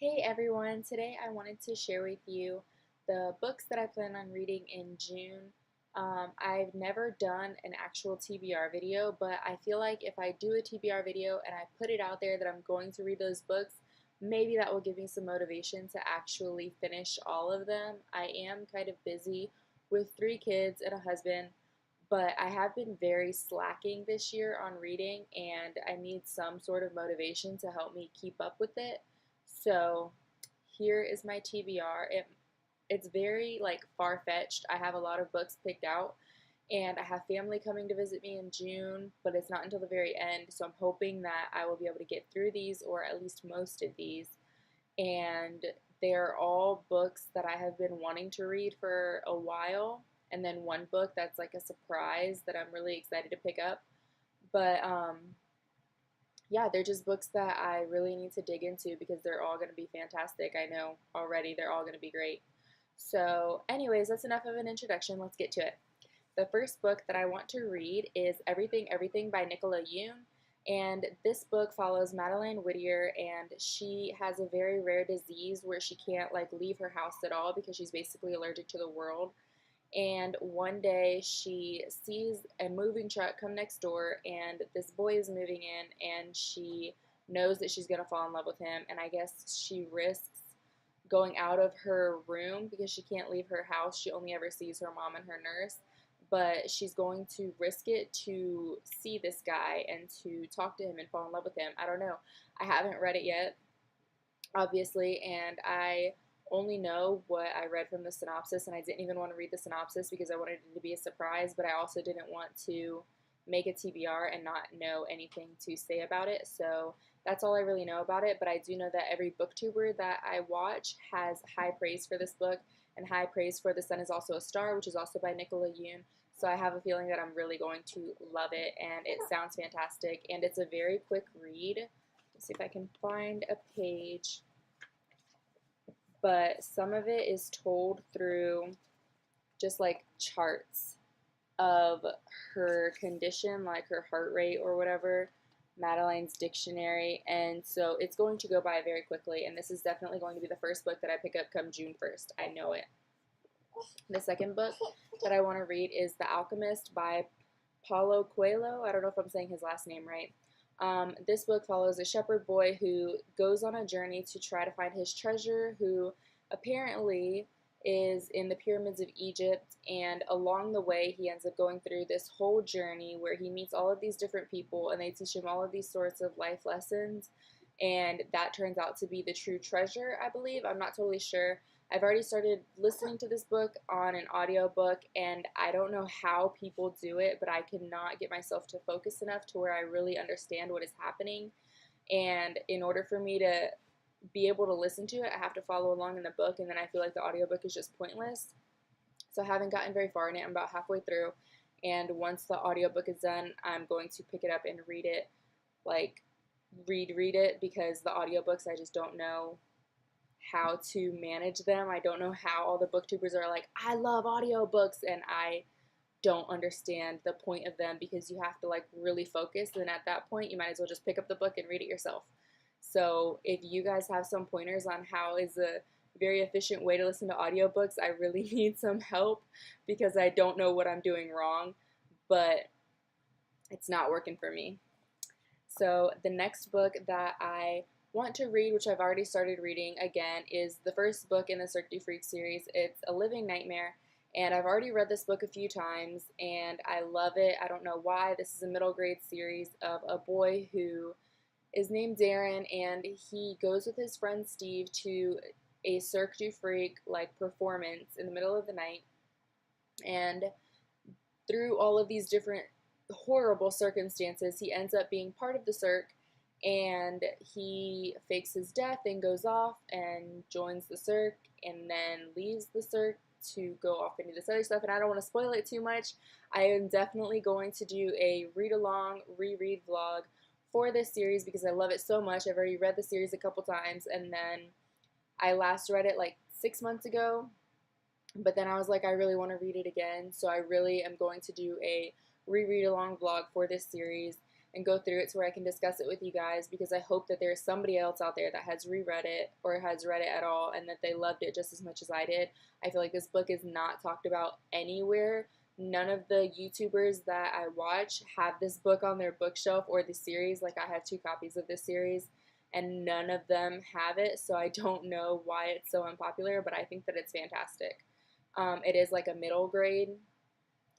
Hey everyone, today I wanted to share with you the books that I plan on reading in June. I've never done an actual TBR video, but I feel like if I do a TBR video and I put it out there that I'm going to read those books, maybe that will give me some motivation to actually finish all of them. I am kind of busy with 3 kids and a husband, but I have been very slacking this year on reading, and I need some sort of motivation to help me keep up with it. So here is my TBR. It's very like far-fetched. I have a lot of books picked out, and I have family coming to visit me in June, but it's not until the very end. So I'm hoping that I will be able to get through these, or at least most of these. And they're all books that I have been wanting to read for a while, and then one book that's like a surprise that I'm really excited to pick up. But yeah, they're just books that I really need to dig into because they're all going to be fantastic. I know already they're all going to be great. So, anyways, that's enough of an introduction. Let's get to it. The first book that I want to read is Everything, Everything by Nicola Yoon. And this book follows Madeline Whittier, and she has a very rare disease where she can't like leave her house at all because she's basically allergic to the world. And one day she sees a moving truck come next door, and this boy is moving in, and she knows that she's going to fall in love with him. And I guess she risks going out of her room because she can't leave her house. She only ever sees her mom and her nurse. But she's going to risk it to see this guy and to talk to him and fall in love with him. I don't know. I haven't read it yet, obviously, and I only know what I read from the synopsis, and I didn't even want to read the synopsis because I wanted it to be a surprise, but I also didn't want to make a TBR and not know anything to say about it. So that's all I really know about it, but I do know that every booktuber that I watch has high praise for this book and high praise for The Sun Is Also a Star, which is also by Nicola Yoon. So I have a feeling that I'm really going to love it, and it sounds fantastic, and it's a very quick read. Let's see if I can find a page, but some of it is told through just like charts of her condition, like her heart rate or whatever, Madeline's dictionary, and so it's going to go by very quickly, and this is definitely going to be the first book that I pick up come June 1st. I know it. The second book that I want to read is The Alchemist by Paulo Coelho. I don't know if I'm saying his last name right. This book follows a shepherd boy who goes on a journey to try to find his treasure, who apparently is in the pyramids of Egypt, and along the way he ends up going through this whole journey where he meets all of these different people and they teach him all of these sorts of life lessons, and that turns out to be the true treasure, I believe. I'm not totally sure. I've already started listening to this book on an audiobook, and I don't know how people do it, but I cannot get myself to focus enough to where I really understand what is happening. And in order for me to be able to listen to it, I have to follow along in the book, and then I feel like the audiobook is just pointless. So I haven't gotten very far in it. I'm about halfway through, and once the audiobook is done, I'm going to pick it up and read it, like read it, because the audiobooks, I just don't know how to manage them. I don't know how all the booktubers are like, I love audiobooks, and I don't understand the point of them because you have to like really focus, and at that point you might as well just pick up the book and read it yourself. So if you guys have some pointers on how is a very efficient way to listen to audiobooks, I really need some help because I don't know what I'm doing wrong, but it's not working for me. So the next book that I want to read, which I've already started reading again, is the first book in the Cirque du Freak series. It's A Living Nightmare, and I've already read this book a few times, and I love it. I don't know why. This is a middle grade series of a boy who is named Darren, and he goes with his friend Steve to a Cirque du Freak like performance in the middle of the night, and through all of these different horrible circumstances, he ends up being part of the Cirque, and he fakes his death and goes off and joins the Cirque and then leaves the Cirque to go off and do this other stuff, and I don't want to spoil it too much. I am definitely going to do a read-along, reread vlog for this series because I love it so much. I've already read the series a couple times, and then I last read it like 6 months ago, but then I was like, I really want to read it again, so I really am going to do a reread along vlog for this series. and go through it to where I can discuss it with you guys, because I hope that there's somebody else out there that has reread it or has read it at all and that they loved it just as much as I did. I feel like this book is not talked about anywhere. None of the YouTubers that I watch have this book on their bookshelf or the series. Like, I have 2 copies of this series and none of them have it, so I don't know why it's so unpopular, but I think that it's fantastic. It is like a middle grade,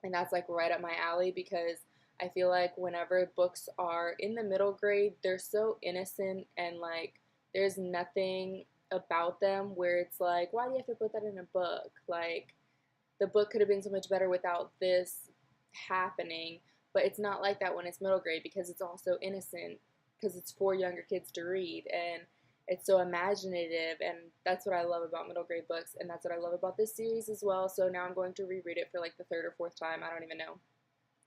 and that's like right up my alley, because I feel like whenever books are in the middle grade, they're so innocent and like there's nothing about them where it's like, why do you have to put that in a book? Like, the book could have been so much better without this happening. But it's not like that when it's middle grade, because it's also innocent, because it's for younger kids to read, and it's so imaginative, and that's what I love about middle grade books, and that's what I love about this series as well. So now I'm going to reread it for like the 3rd or 4th time, I don't even know.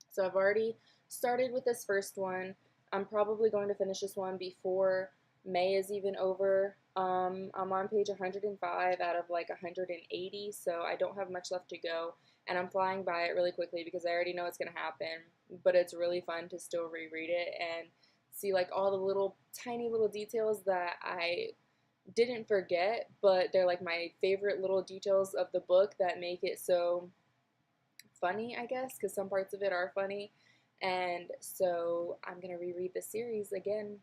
So I've already started with this first one. I'm probably going to finish this one before May is even over. I'm on page 105 out of like 180, so I don't have much left to go, and I'm flying by it really quickly because I already know what's going to happen, but it's really fun to still reread it and see like all the little tiny little details that I didn't forget, but they're like my favorite little details of the book that make it so funny, I guess, because some parts of it are funny. And so I'm going to reread the series again,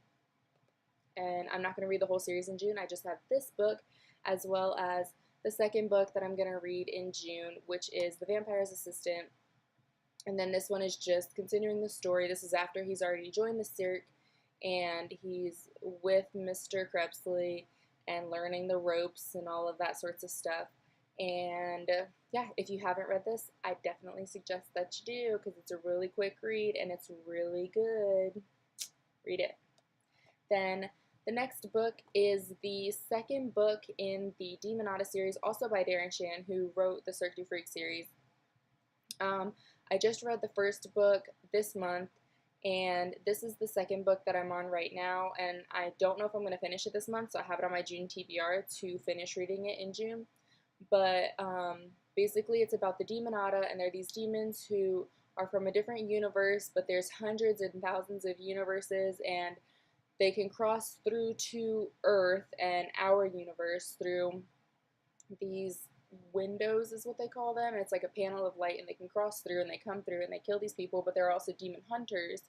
and I'm not going to read the whole series in June. I just have this book as well as the second book that I'm going to read in June, which is The Vampire's Assistant. And then this one is just continuing the story. This is after he's already joined the Cirque, and he's with Mr. Krebsley and learning the ropes and all of that sorts of stuff. And yeah, if you haven't read this, I definitely suggest that you do, because it's a really quick read and it's really good. Read it. Then the next book is the second book in the Demonata series, also by Darren Shan, who wrote the Cirque du Freak series. I just read the first book this month, and this is the second book that I'm on right now, and I don't know if I'm going to finish it this month, so I have it on my June TBR to finish reading it in June. But basically it's about the Demonata, and they're these demons who are from a different universe, but there's hundreds and thousands of universes, and they can cross through to Earth and our universe through these windows, is what they call them, and it's like a panel of light, and they can cross through, and they come through, and they kill these people, but there are also demon hunters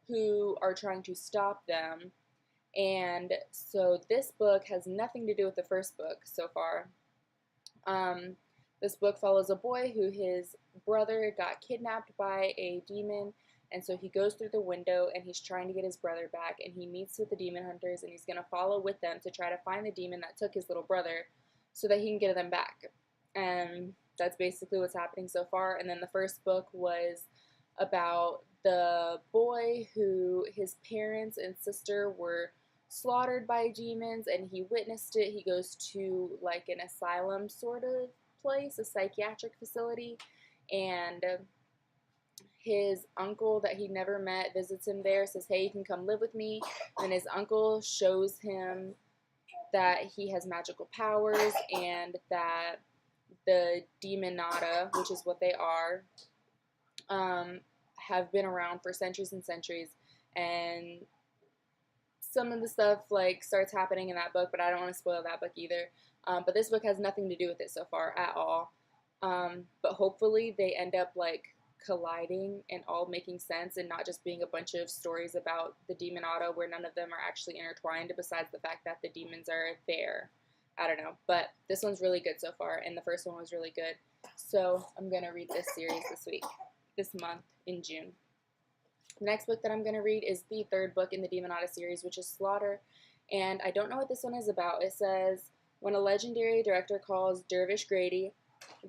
who are trying to stop them. And so this book has nothing to do with the first book so far. This book follows a boy who his brother got kidnapped by a demon, and so he goes through the window and he's trying to get his brother back, and he meets with the demon hunters, and he's going to follow with them to try to find the demon that took his little brother so that he can get them back. And that's basically what's happening so far. And then the first book was about the boy who his parents and sister were slaughtered by demons, and he witnessed it. He goes to like an asylum sort of place, a psychiatric facility, and his uncle that he never met visits him there, says, hey, you can come live with me. And his uncle shows him that he has magical powers, and that the Demonata, which is what they are, have been around for centuries and centuries. And some of the stuff like starts happening in that book, but I don't want to spoil that book either. But this book has nothing to do with it so far at all. But hopefully they end up like colliding and all making sense, and not just being a bunch of stories about the Demonata where none of them are actually intertwined, besides the fact that the demons are there. I don't know, but this one's really good so far, and the first one was really good. So I'm going to read this series this month in June. The next book that I'm going to read is the third book in the Demonata series, which is Slawter, and I don't know what this one is about. It says, when a legendary director calls Dervish Grady,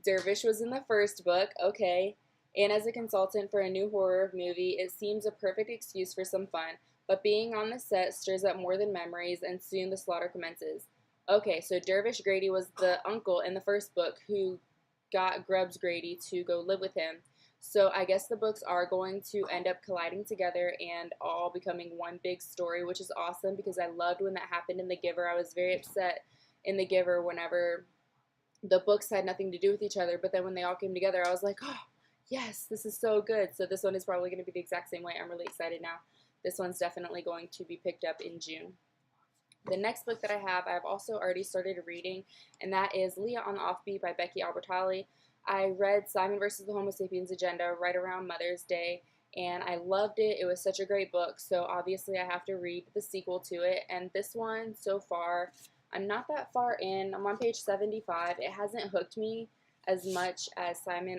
Dervish was in the first book, okay, and as a consultant for a new horror movie, it seems a perfect excuse for some fun, but being on the set stirs up more than memories, and soon the slaughter commences. Okay, so Dervish Grady was the uncle in the first book who got Grubbs Grady to go live with him. So I guess the books are going to end up colliding together and all becoming one big story, which is awesome, because I loved when that happened in The Giver. I was very upset in The Giver whenever the books had nothing to do with each other, but then when they all came together, I was like, oh, yes, this is so good. So this one is probably going to be the exact same way. I'm really excited now. this one's definitely going to be picked up in June. The next book that I have, I've also already started reading, and that is Leah on the Offbeat by Becky Albertalli. I read Simon versus the Homo Sapiens Agenda right around Mother's Day, and I loved it. It was such a great book, so obviously I have to read the sequel to it. And this one, so far, I'm not that far in. I'm on page 75. It hasn't hooked me as much as Simon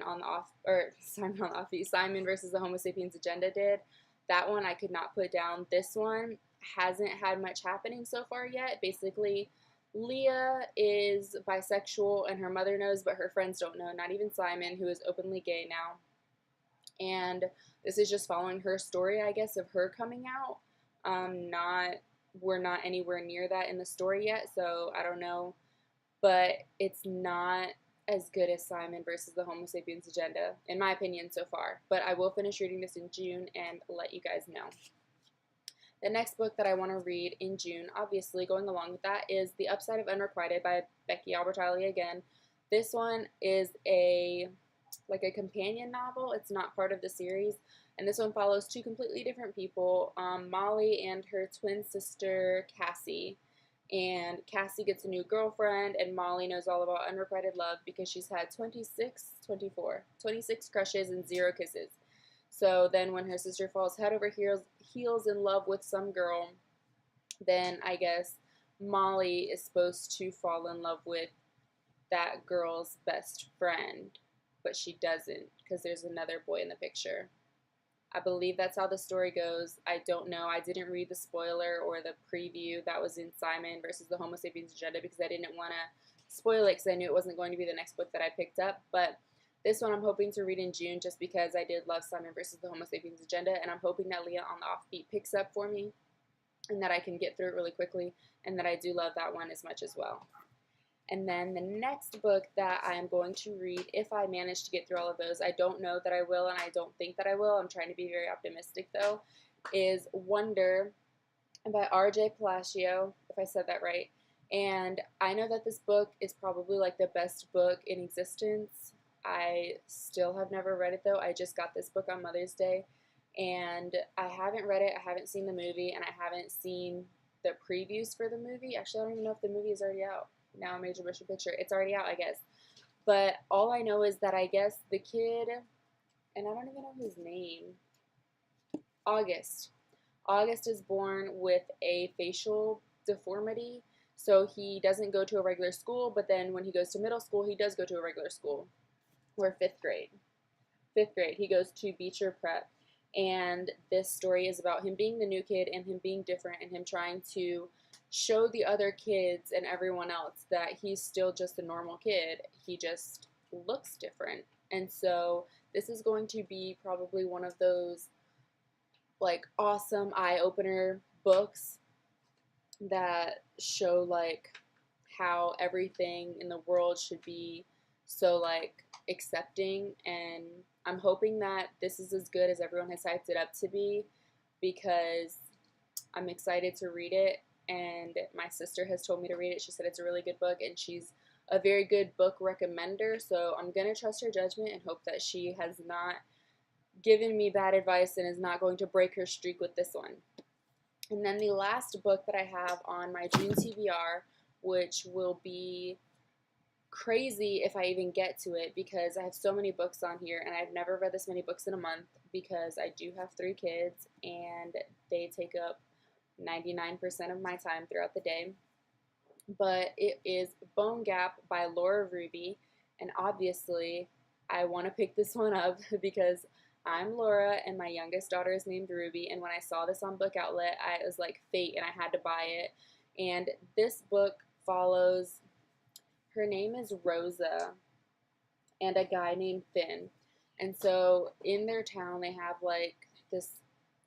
versus the Homo Sapiens Agenda did. That one I could not put down. This one hasn't had much happening so far yet. Basically, Leah is bisexual and her mother knows, but her friends don't know, not even Simon, who is openly gay now. And this is just following her story, I guess, of her coming out. We're not anywhere near that in the story yet, so I don't know. But it's not as good as Simon versus the Homo Sapiens Agenda, in my opinion, so far. But I will finish reading this in June and let you guys know. The next book that I want to read in June, obviously going along with that, is The Upside of Unrequited by Becky Albertalli again. This one is a companion novel. It's not part of the series. And this one follows two completely different people, Molly and her twin sister, Cassie. And Cassie gets a new girlfriend, and Molly knows all about unrequited love because she's had 26 crushes and 0 kisses. So then when her sister falls head over heels in love with some girl, then I guess Molly is supposed to fall in love with that girl's best friend, but she doesn't because there's another boy in the picture. I believe that's how the story goes. I don't know. I didn't read the spoiler or the preview that was in Simon versus the Homo Sapiens Agenda because I didn't want to spoil it because I knew it wasn't going to be the next book that I picked up. But this one I'm hoping to read in June just because I did love Simon versus the Homo Sapiens Agenda, and I'm hoping that Leah on the Offbeat picks up for me and that I can get through it really quickly and that I do love that one as much as well. And then the next book that I am going to read, if I manage to get through all of those, I don't know that I will and I don't think that I will, I'm trying to be very optimistic though, is Wonder by R.J. Palacio, if I said that right. And I know that this book is probably like the best book in existence. I still have never read it though. I just got this book on Mother's Day and I haven't read it, I haven't seen the movie, and I haven't seen the previews for the movie. Actually, I don't even know if the movie is already out. Now Major Motion Picture. It's already out, I guess. But all I know is that I guess the kid, and I don't even know his name, August is born with a facial deformity, so he doesn't go to a regular school, but then when he goes to middle school, he does go to a regular school. Or fifth grade, he goes to Beecher Prep, and this story is about him being the new kid and him being different and him trying to show the other kids and everyone else that he's still just a normal kid. He just looks different. And so this is going to be probably one of those like awesome eye-opener books that show like how everything in the world should be so like accepting, and I'm hoping that this is as good as everyone has hyped it up to be because I'm excited to read it, and my sister has told me to read it. She said it's a really good book and she's a very good book recommender, so I'm going to trust her judgment and hope that she has not given me bad advice and is not going to break her streak with this one. And then the last book that I have on my June TBR, which will be crazy if I even get to it because I have so many books on here and I've never read this many books in a month because I do have 3 kids and they take up 99% of my time throughout the day. But it is Bone Gap by Laura Ruby, and obviously I want to pick this one up because I'm Laura and my youngest daughter is named Ruby, and when I saw this on Book Outlet, it was like fate and I had to buy it. And this book follows, her name is Rosa, and a guy named Finn. And so in their town they have like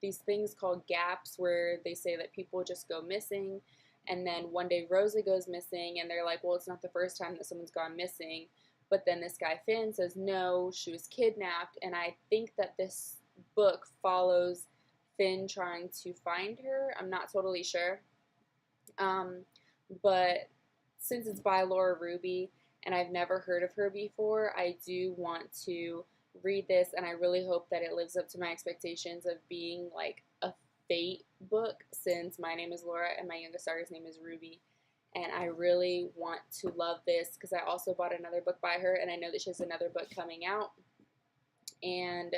these things called gaps where they say that people just go missing, and then one day Rosa goes missing and they're like, well, it's not the first time that someone's gone missing. But then this guy Finn says no, she was kidnapped, and I think that this book follows Finn trying to find her. I'm not totally sure. But since it's by Laura Ruby and I've never heard of her before, I do want to read this, and I really hope that it lives up to my expectations of being like a Fate book since my name is Laura and my youngest daughter's name is Ruby. And I really want to love this because I also bought another book by her, and I know that she has another book coming out. And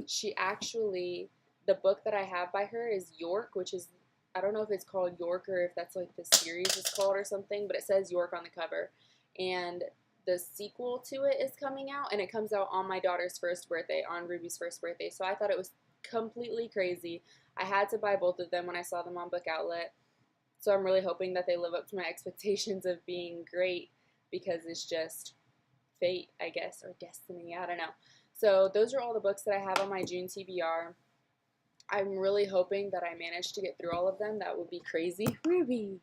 she actually, the book that I have by her is York, which is, I don't know if it's called York or if that's like the series is called or something, but it says York on the cover. And the sequel to it is coming out, and it comes out on my daughter's first birthday, on Ruby's first birthday. So I thought it was completely crazy. I had to buy both of them when I saw them on Book Outlet. So I'm really hoping that they live up to my expectations of being great, because it's just fate, I guess, or destiny, I don't know. So those are all the books that I have on my June TBR. I'm really hoping that I manage to get through all of them. That would be crazy. Ruby!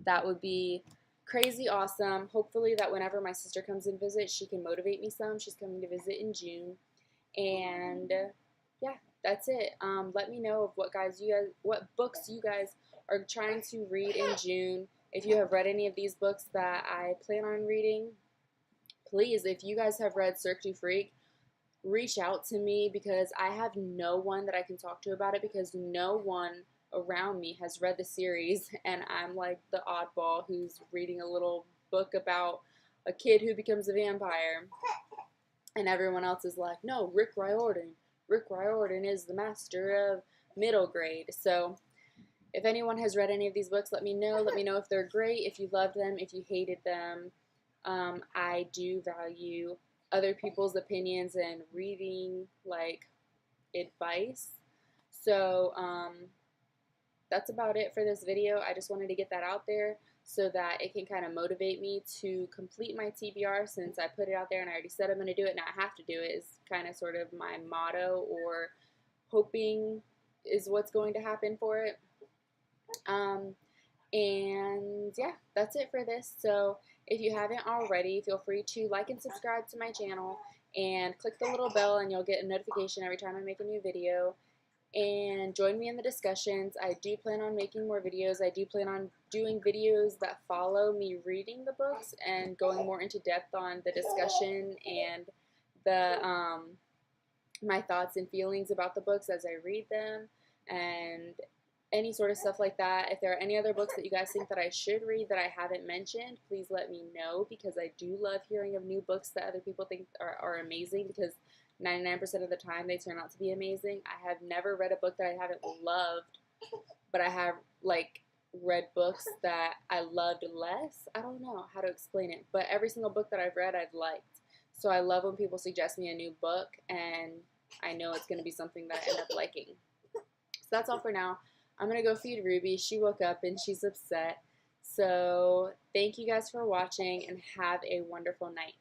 That would be crazy awesome. Hopefully that whenever my sister comes and visits, she can motivate me some. She's coming to visit in June. And yeah, that's it. Let me know of what books you guys are trying to read in June. If you have read any of these books that I plan on reading, please, if you guys have read Cirque du Freak, reach out to me, because I have no one that I can talk to about it, because no one around me has read the series, and I'm like the oddball who's reading a little book about a kid who becomes a vampire, and everyone else is like, no, Rick Riordan is the master of middle grade. So if anyone has read any of these books, let me know. Let me know if they're great, if you loved them, if you hated them. I do value other people's opinions and reading, like, advice. So, that's about it for this video. I just wanted to get that out there so that it can kind of motivate me to complete my TBR, since I put it out there and I already said I'm going to do it, now I have to do it, is kind of sort of my motto, or hoping is what's going to happen for it. And yeah, that's it for this. So if you haven't already, feel free to like and subscribe to my channel and click the little bell, and you'll get a notification every time I make a new video. And join me in the discussions. I do plan on making more videos. I do plan on doing videos that follow me reading the books and going more into depth on the discussion and the my thoughts and feelings about the books as I read them, and any sort of stuff like that. If there are any other books that you guys think that I should read that I haven't mentioned, please let me know, because I do love hearing of new books that other people think are amazing, because 99% of the time they turn out to be amazing. I have never read a book that I haven't loved, but I have, like, read books that I loved less. I don't know how to explain it, but every single book that I've read I've liked. So I love when people suggest me a new book, and I know it's going to be something that I end up liking. So that's all for now. I'm going to go feed Ruby. She woke up and she's upset. So thank you guys for watching, and have a wonderful night.